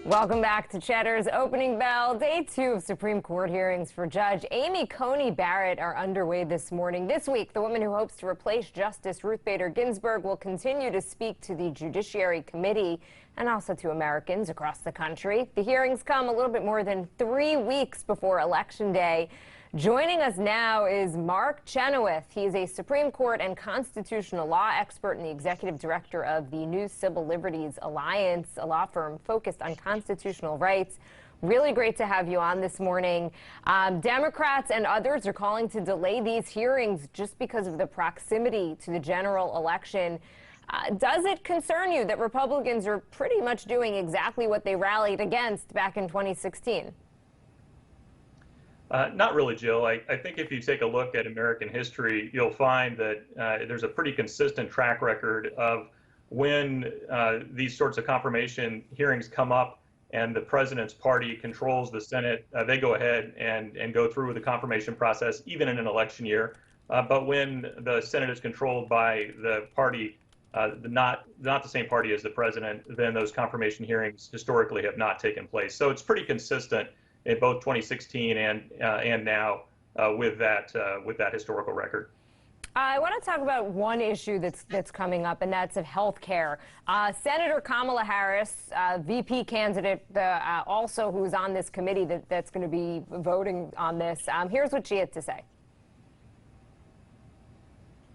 Welcome back to Cheddar's Opening Bell. Day 2 of Supreme Court hearings for Judge Amy Coney Barrett are underway this morning. This week, the woman who hopes to replace Justice Ruth Bader Ginsburg will continue to speak to the Judiciary Committee and also to Americans across the country. The hearings come a little bit more than 3 weeks before Election Day. Joining us now is Mark Chenoweth. He is a Supreme Court and constitutional law expert and the executive director of the New Civil Liberties Alliance, a law firm focused on constitutional rights. Really great to have you on this morning. Democrats and others are calling to delay these hearings just because of the proximity to the general election. Does it concern you that Republicans are pretty much doing exactly what they rallied against back in 2016? Not really, Jill. I think if you take a look at American history, you'll find that there's a pretty consistent track record of when these sorts of confirmation hearings come up and the president's party controls the Senate, they go ahead and go through with the confirmation process, even in an election year. But when the Senate is controlled by the party, not the same party as the president, then those confirmation hearings historically have not taken place. So it's pretty consistent in both 2016 and now with that historical record. I want to talk about one issue that's coming up, and that's of health care. Senator Kamala Harris, VP candidate, also who's on this committee that's going to be voting on this. Here's what she had to say.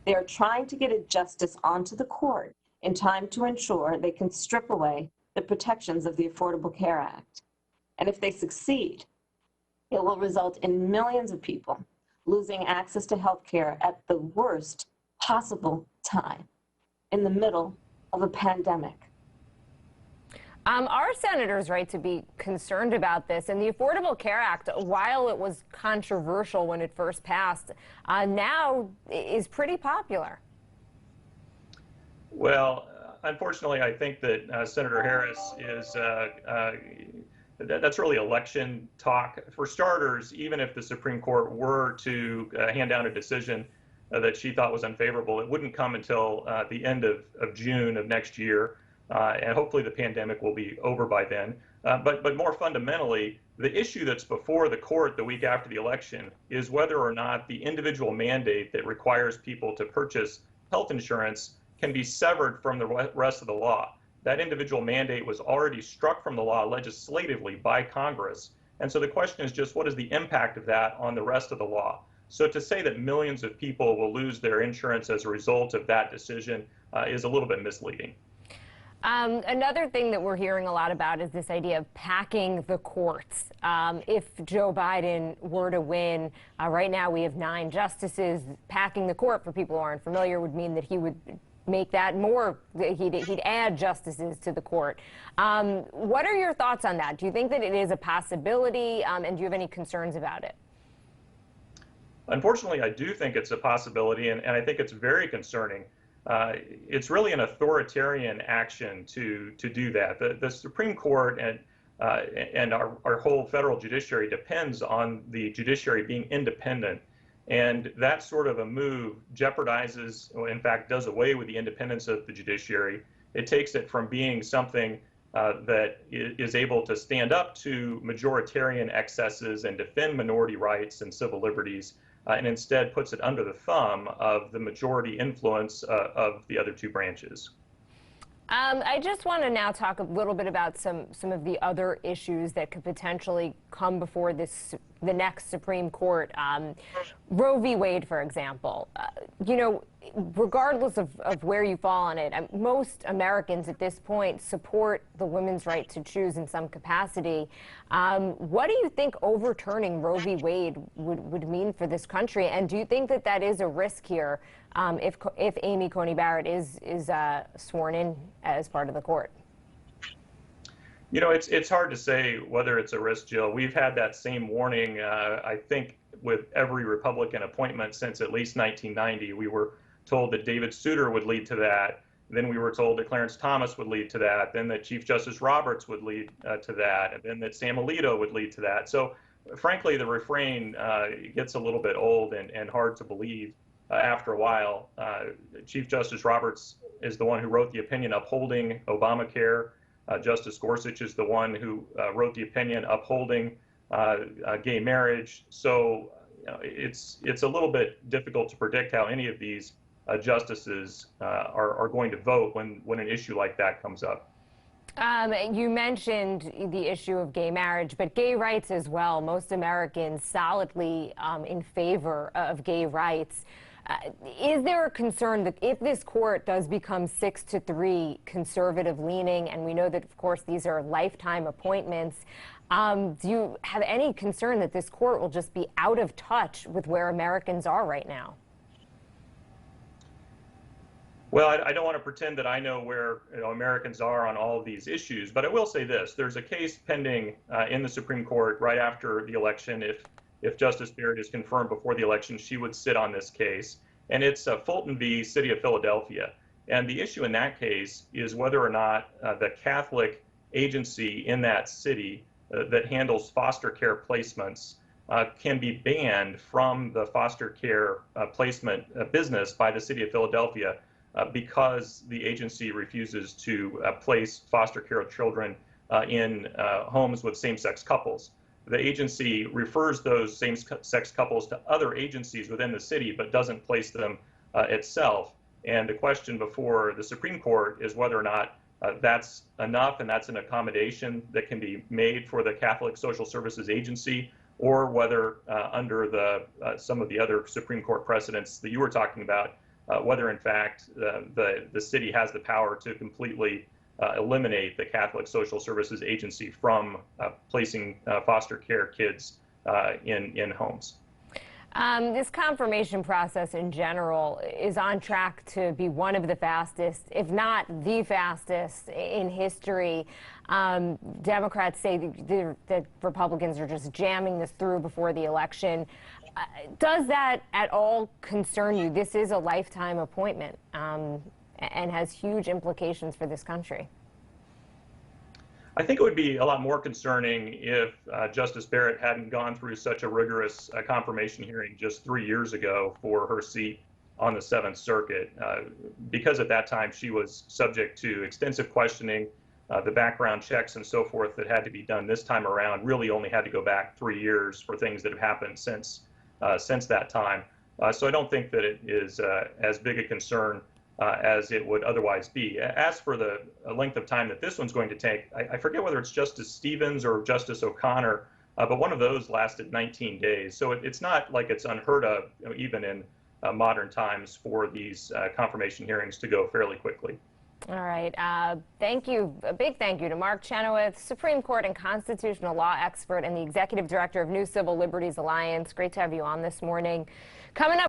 They are trying to get a justice onto the court in time to ensure they can strip away the protections of the Affordable Care Act. And if they succeed, it will result in millions of people losing access to health care at the worst possible time, in the middle of a pandemic. Are senators right to be concerned about this? And the Affordable Care Act, while it was controversial when it first passed, now is pretty popular. Well, unfortunately, I think that Senator Harris is that's really election talk. For starters, even if the Supreme Court were to hand down a decision that she thought was unfavorable, it wouldn't come until the end of June of next year, and hopefully the pandemic will be over by then. But more fundamentally, the issue that's before the court the week after the election is whether or not the individual mandate that requires people to purchase health insurance can be severed from the rest of the law. That individual mandate was already struck from the law legislatively by Congress. And so the question is just, what is the impact of that on the rest of the law? So to say that millions of people will lose their insurance as a result of that decision is a little bit misleading. Another thing that we're hearing a lot about is this idea of packing the courts. If Joe Biden were to win, right now we have 9 justices. Packing the court, for people who aren't familiar, would mean that he would make that more, he'd add justices to the court. What are your thoughts on that? Do you think that it is a possibility, and do you have any concerns about it? Unfortunately, I do think it's a possibility, and I think it's very concerning. It's really an authoritarian action to do that. The Supreme Court and our whole federal judiciary depends on the judiciary being independent. And that sort of a move jeopardizes, or in fact does away with the independence of the judiciary. It takes it from being something that is able to stand up to majoritarian excesses and defend minority rights and civil liberties, and instead puts it under the thumb of the majority influence of the other 2 branches. I just want to now talk a little bit about some of the other issues that could potentially come before the next Supreme Court. Roe v. Wade, for example. You know, regardless of where you fall on it, most Americans at this point support the women's right to choose in some capacity. What do you think overturning Roe v. Wade would mean for this country? And do you think that that is a risk here if Amy Coney Barrett is sworn in as part of the court? You know, it's hard to say whether it's a risk, Jill. We've had that same warning, I think, with every Republican appointment since at least 1990. We were told that David Souter would lead to that. Then we were told that Clarence Thomas would lead to that. Then that Chief Justice Roberts would lead to that. And then that Sam Alito would lead to that. So, frankly, the refrain gets a little bit old and hard to believe after a while. Chief Justice Roberts is the one who wrote the opinion upholding Obamacare. Justice Gorsuch is the one who wrote the opinion upholding gay marriage. So it's a little bit difficult to predict how any of these justices are going to vote when an issue like that comes up. You mentioned the issue of gay marriage, but gay rights as well. Most Americans solidly in favor of gay rights. Is there a concern that if this court does become 6-3 conservative leaning, and we know that, of course, these are lifetime appointments, do you have any concern that this court will just be out of touch with where Americans are right now? Well, I don't want to pretend that I know where Americans are on all of these issues, but I will say this. There's a case pending in the Supreme Court right after the election. If Justice Barrett is confirmed before the election, she would sit on this case. And it's Fulton v. City of Philadelphia. And the issue in that case is whether or not the Catholic agency in that city that handles foster care placements can be banned from the foster care placement business by the City of Philadelphia because the agency refuses to place foster care children in homes with same-sex couples. The agency refers those same-sex couples to other agencies within the city, but doesn't place them itself. And the question before the Supreme Court is whether or not that's enough and that's an accommodation that can be made for the Catholic Social Services Agency, or whether under some of the other Supreme Court precedents that you were talking about, whether in fact the city has the power to completely eliminate the Catholic Social Services Agency from placing foster care kids in homes. This confirmation process in general is on track to be one of the fastest, if not the fastest, in history. Democrats say that Republicans are just jamming this through before the election. Does that at all concern you? This is a lifetime appointment and has huge implications for this country. I think it would be a lot more concerning if Justice Barrett hadn't gone through such a rigorous confirmation hearing just 3 years ago for her seat on the Seventh Circuit, because at that time she was subject to extensive questioning. The background checks and so forth that had to be done this time around really only had to go back 3 years for things that have happened since that time. So I don't think that it is as big a concern as it would otherwise be. As for the length of time that this one's going to take, I forget whether it's Justice Stevens or Justice O'Connor, but one of those lasted 19 days. So it's not like it's unheard of, even in modern times, for these confirmation hearings to go fairly quickly. All right. Thank you. A big thank you to Mark Chenoweth, Supreme Court and constitutional law expert and the executive director of New Civil Liberties Alliance. Great to have you on this morning. Coming up.